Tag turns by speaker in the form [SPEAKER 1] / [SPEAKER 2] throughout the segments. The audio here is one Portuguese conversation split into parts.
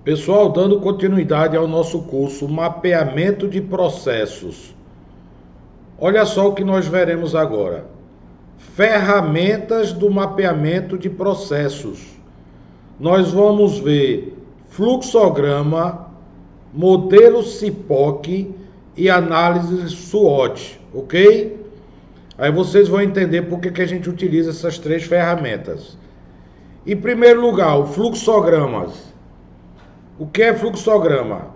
[SPEAKER 1] Pessoal, dando continuidade ao nosso curso Mapeamento de Processos. Olha só o que nós veremos agora. Ferramentas do mapeamento de processos. Nós vamos ver fluxograma, modelo CIPOC e análise SWOT, ok? Aí vocês vão entender por que a gente utiliza essas três ferramentas. Em primeiro lugar, o fluxogramas. O que é fluxograma?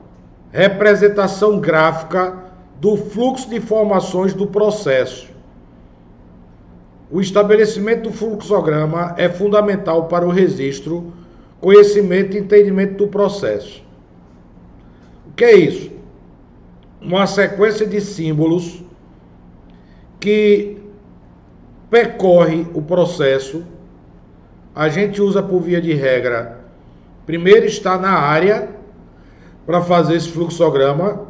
[SPEAKER 1] Representação gráfica do fluxo de informações do processo. O estabelecimento do fluxograma é fundamental para o registro, conhecimento e entendimento do processo. O que é isso? Uma sequência de símbolos que percorre o processo. A gente usa por via de regra. Primeiro está na área para fazer esse fluxograma.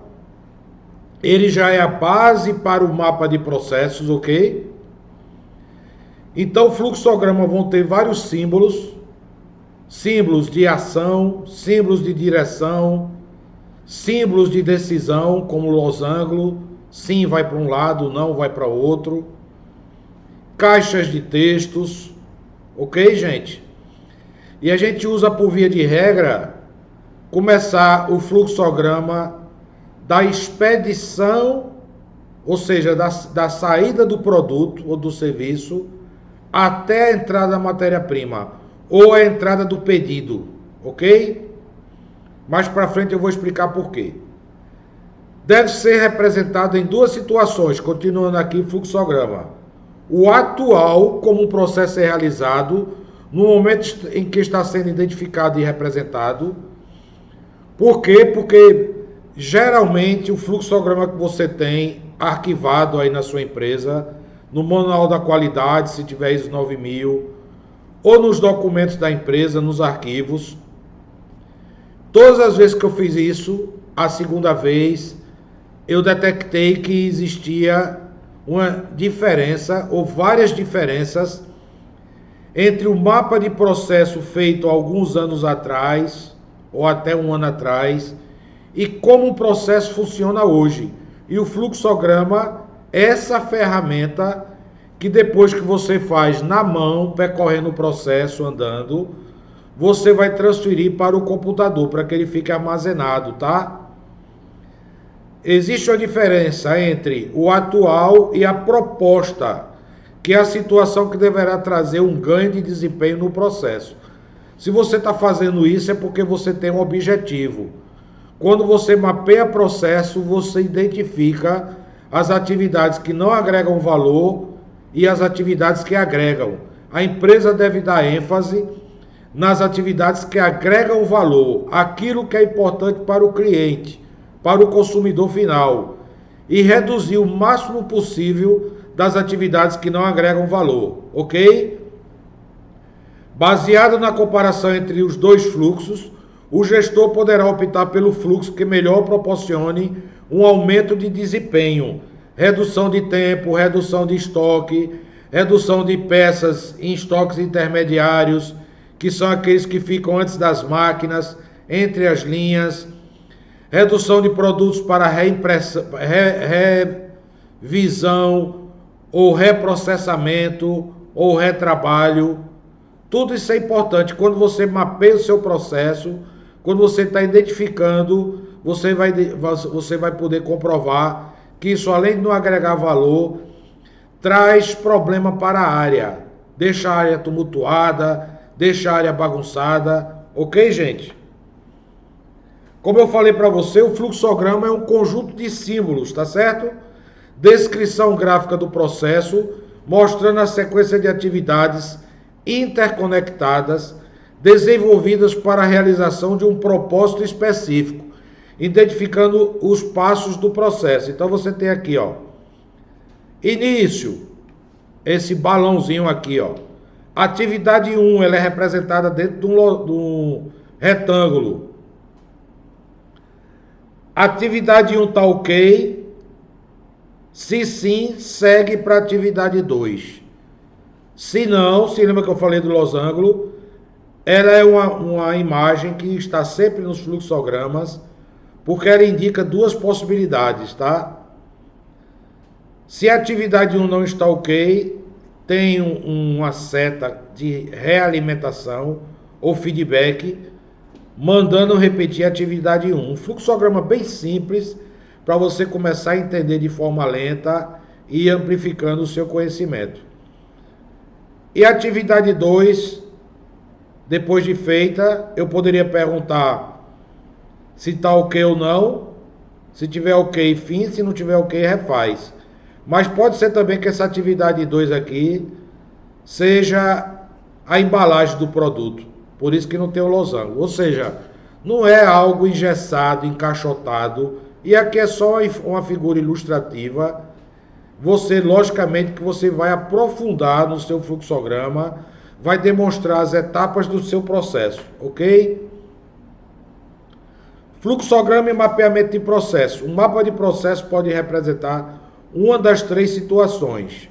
[SPEAKER 1] Ele já é a base para o mapa de processos, ok? Então, o fluxograma vão ter vários símbolos. Símbolos de ação, símbolos de direção, símbolos de decisão, como losango. Sim vai para um lado, não vai para outro. Caixas de textos. Ok, gente? E a gente usa por via de regra começar o fluxograma da expedição, ou seja, da saída do produto ou do serviço até a entrada da matéria-prima ou a entrada do pedido, ok? Mais para frente eu vou explicar por quê. Deve ser representado em duas situações, continuando aqui o fluxograma. O atual, como o processo é realizado, no momento em que está sendo identificado e representado. Por quê? Porque geralmente o fluxograma que você tem arquivado aí na sua empresa, no manual da qualidade, se tiver ISO 9000, ou nos documentos da empresa, nos arquivos. Todas as vezes que eu fiz isso, a segunda vez, eu detectei que existia uma diferença, ou várias diferenças, entre o mapa de processo feito há alguns anos atrás, ou até um ano atrás, e como o processo funciona hoje. E o fluxograma é essa ferramenta que depois que você faz na mão, percorrendo o processo, andando, você vai transferir para o computador, para que ele fique armazenado, tá? Existe uma diferença entre o atual e a proposta, que é a situação que deverá trazer um ganho de desempenho no processo. Se você está fazendo isso é porque você tem um objetivo. Quando você mapeia processo, você identifica as atividades que não agregam valor e as atividades que agregam. A empresa deve dar ênfase nas atividades que agregam valor, aquilo que é importante para o cliente, para o consumidor final, e reduzir o máximo possível das atividades que não agregam valor, ok? Baseado na comparação entre os dois fluxos, o gestor poderá optar pelo fluxo que melhor proporcione um aumento de desempenho, redução de tempo, redução de estoque, redução de peças em estoques intermediários, que são aqueles que ficam antes das máquinas, entre as linhas, redução de produtos para revisão, ou reprocessamento, ou retrabalho. Tudo isso é importante. Quando você mapeia o seu processo, quando você está identificando, você vai poder comprovar que isso, além de não agregar valor, traz problema para a área. Deixa a área tumultuada, deixa a área bagunçada. Ok, gente? Como eu falei para você, o fluxograma é um conjunto de símbolos, tá certo? Descrição gráfica do processo, mostrando a sequência de atividades interconectadas, desenvolvidas para a realização de um propósito específico, identificando os passos do processo. Então você tem aqui, ó, início, esse balãozinho aqui, ó. Atividade 1, ela é representada dentro de um retângulo. Atividade 1 está ok. Se sim, segue para a atividade 2. Se não, se lembra que eu falei do losango, ela é uma imagem que está sempre nos fluxogramas, porque ela indica duas possibilidades, tá? Se a atividade 1 não está ok, tem uma seta de realimentação ou feedback, mandando repetir a atividade 1. Um fluxograma bem simples, para você começar a entender de forma lenta e amplificando o seu conhecimento. E a atividade 2, depois de feita, eu poderia perguntar se está ok ou não. Se tiver ok, fim. Se não tiver ok, refaz. Mas pode ser também que essa atividade 2 aqui seja a embalagem do produto. Por isso que não tem o losango. Ou seja, não é algo engessado, encaixotado. E aqui é só uma figura ilustrativa. Você, logicamente, que você vai aprofundar no seu fluxograma, vai demonstrar as etapas do seu processo, ok? Fluxograma e mapeamento de processo. Um mapa de processo pode representar uma das três situações.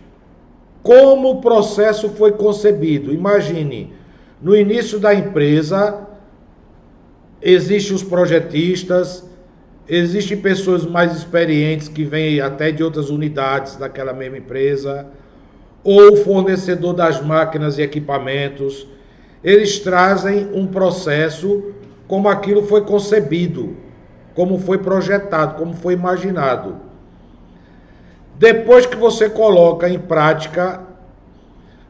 [SPEAKER 1] Como o processo foi concebido? Imagine, no início da empresa, existem os projetistas, existem pessoas mais experientes que vêm até de outras unidades daquela mesma empresa, ou o fornecedor das máquinas e equipamentos. Eles trazem um processo como aquilo foi concebido, como foi projetado, como foi imaginado. Depois que você coloca em prática,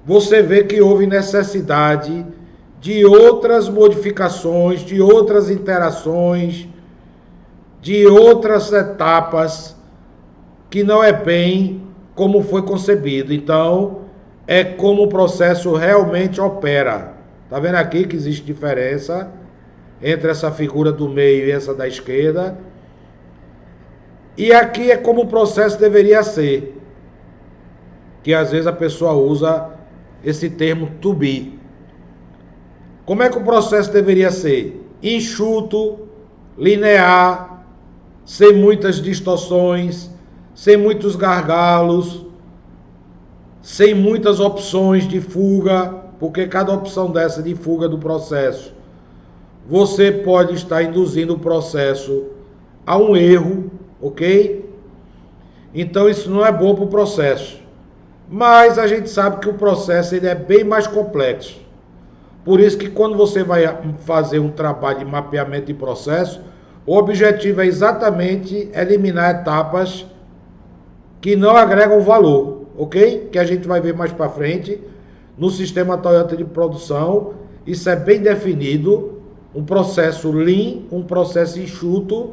[SPEAKER 1] você vê que houve necessidade de outras modificações, de outras interações, de outras etapas, que não é bem como foi concebido. Então, é como o processo realmente opera. Tá vendo aqui que existe diferença entre essa figura do meio e essa da esquerda? E aqui é como o processo deveria ser, que às vezes a pessoa usa esse termo to be. Como é que o processo deveria ser? Enxuto, linear, sem muitas distorções, sem muitos gargalos, sem muitas opções de fuga, porque cada opção dessa de fuga do processo, você pode estar induzindo o processo a um erro, ok? Então isso não é bom para o processo. Mas a gente sabe que o processo ele é bem mais complexo. Por isso que quando você vai fazer um trabalho de mapeamento de processo, o objetivo é exatamente eliminar etapas que não agregam valor, ok? Que a gente vai ver mais para frente no sistema Toyota de produção. Isso é bem definido. Um processo lean, um processo enxuto,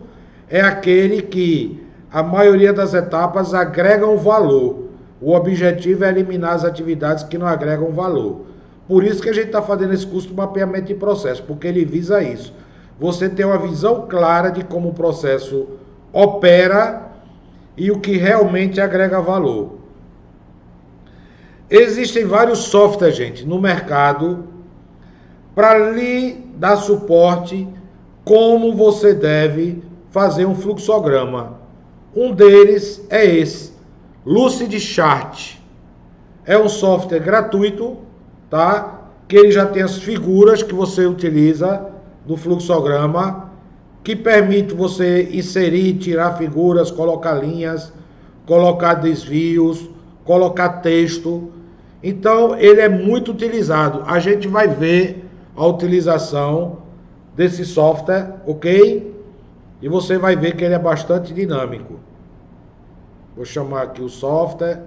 [SPEAKER 1] é aquele que a maioria das etapas agregam valor. O objetivo é eliminar as atividades que não agregam valor. Por isso que a gente está fazendo esse curso de mapeamento de processo, porque ele visa isso. Você ter uma visão clara de como o processo opera e o que realmente agrega valor. Existem vários softwares, gente, no mercado para lhe dar suporte como você deve fazer um fluxograma. Um deles é esse, Lucidchart. É um software gratuito, tá? Que ele já tem as figuras que você utiliza no fluxograma, que permite você inserir, tirar figuras, colocar linhas, colocar desvios, colocar texto. Então, ele é muito utilizado. A gente vai ver a utilização desse software, ok? E você vai ver que ele é bastante dinâmico. Vou chamar aqui o software.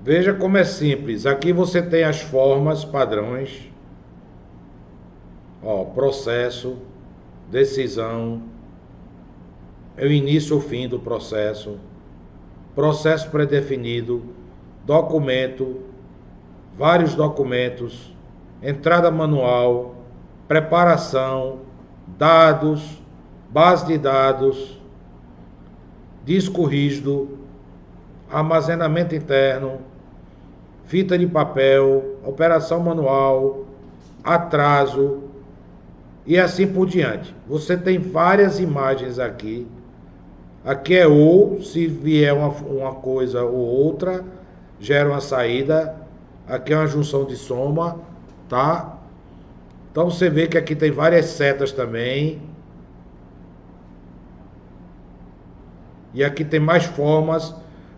[SPEAKER 1] Veja como é simples. Aqui você tem as formas, padrões. Ó, processo, decisão, é o início ou fim do processo, processo pré-definido, documento, vários documentos, entrada manual, preparação, dados, base de dados, disco rígido, armazenamento interno, fita de papel, operação manual, atraso e assim por diante. Você tem várias imagens aqui Aqui é ou, se vier uma coisa ou outra, gera uma saída. Aqui é uma junção de soma, tá? Então você vê que aqui tem várias setas também. E aqui tem mais formas.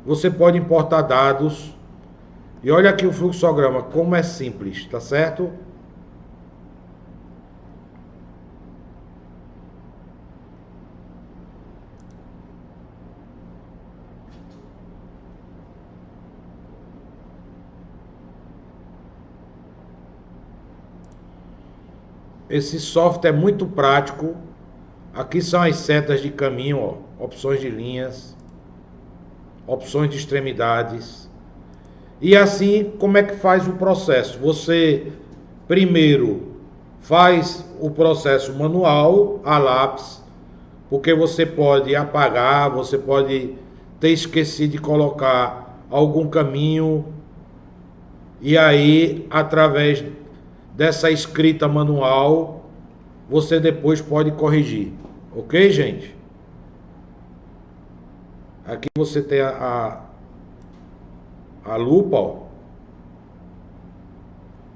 [SPEAKER 1] Você pode importar dados. E olha aqui o fluxograma, como é simples, tá certo? Esse software é muito prático. Aqui são as setas de caminho, ó, opções de linhas, opções de extremidades. E assim, como é que faz o processo? Você primeiro faz o processo manual, a lápis, porque você pode apagar, você pode ter esquecido de colocar algum caminho, e aí, através dessa escrita manual, você depois pode corrigir. Ok, gente? Aqui você tem a lupa, ó.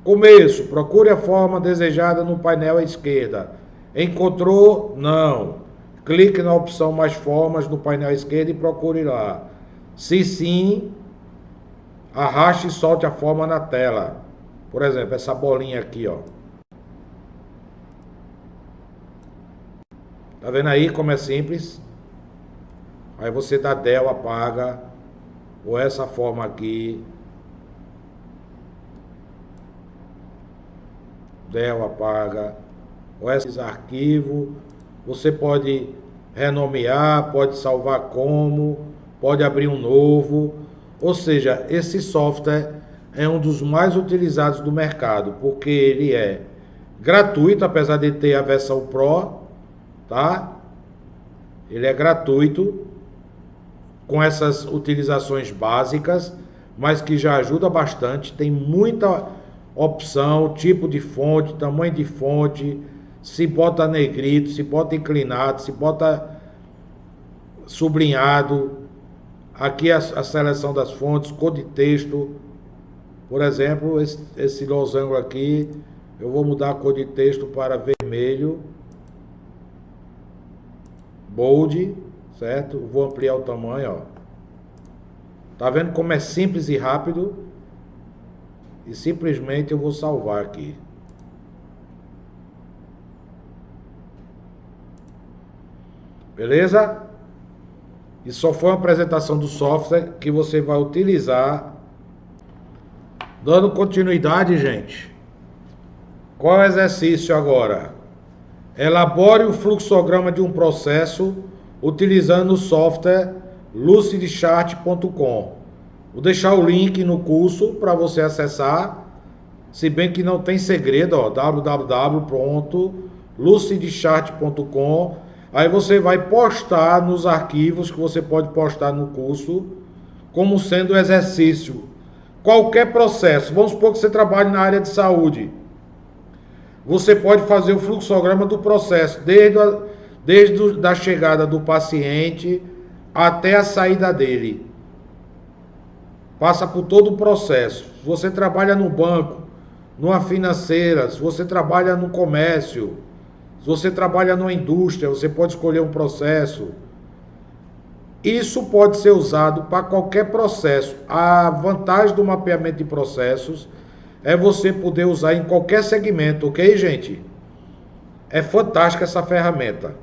[SPEAKER 1] Começo, procure a forma desejada no painel à esquerda. Encontrou? Não. Clique na opção mais formas no painel à esquerda e procure lá. Se sim, arraste e solte a forma na tela. Por exemplo, essa bolinha aqui, ó. Tá vendo aí como é simples? Aí você dá del, apaga, ou essa forma aqui, del, apaga, ou esses arquivos, você pode renomear, pode salvar como, pode abrir um novo, ou seja, esse software é um dos mais utilizados do mercado, porque ele é gratuito, apesar de ter a versão Pro, tá? Ele é gratuito, com essas utilizações básicas, mas que já ajuda bastante. Tem muita opção, tipo de fonte, tamanho de fonte, se bota negrito, se bota inclinado, se bota sublinhado. Aqui a seleção das fontes, cor de texto. Por exemplo, esse losango aqui, eu vou mudar a cor de texto para vermelho, bold, certo? Vou ampliar o tamanho, ó. Tá vendo como é simples e rápido? E simplesmente eu vou salvar aqui. Beleza? E só foi uma apresentação do software que você vai utilizar. Dando continuidade, gente. Qual é o exercício agora? Elabore o fluxograma de um processo utilizando o software lucidchart.com. Vou deixar o link no curso para você acessar, se bem que não tem segredo, ó, www.lucidchart.com. Aí você vai postar nos arquivos que você pode postar no curso, como sendo exercício. Qualquer processo, vamos supor que você trabalhe na área de saúde. Você pode fazer o fluxograma do processo, desde a chegada do paciente até a saída dele. Passa por todo o processo. Se você trabalha no banco, numa financeira, se você trabalha no comércio, se você trabalha numa indústria, você pode escolher um processo. Isso pode ser usado para qualquer processo. A vantagem do mapeamento de processos é você poder usar em qualquer segmento, ok, gente? É fantástica essa ferramenta.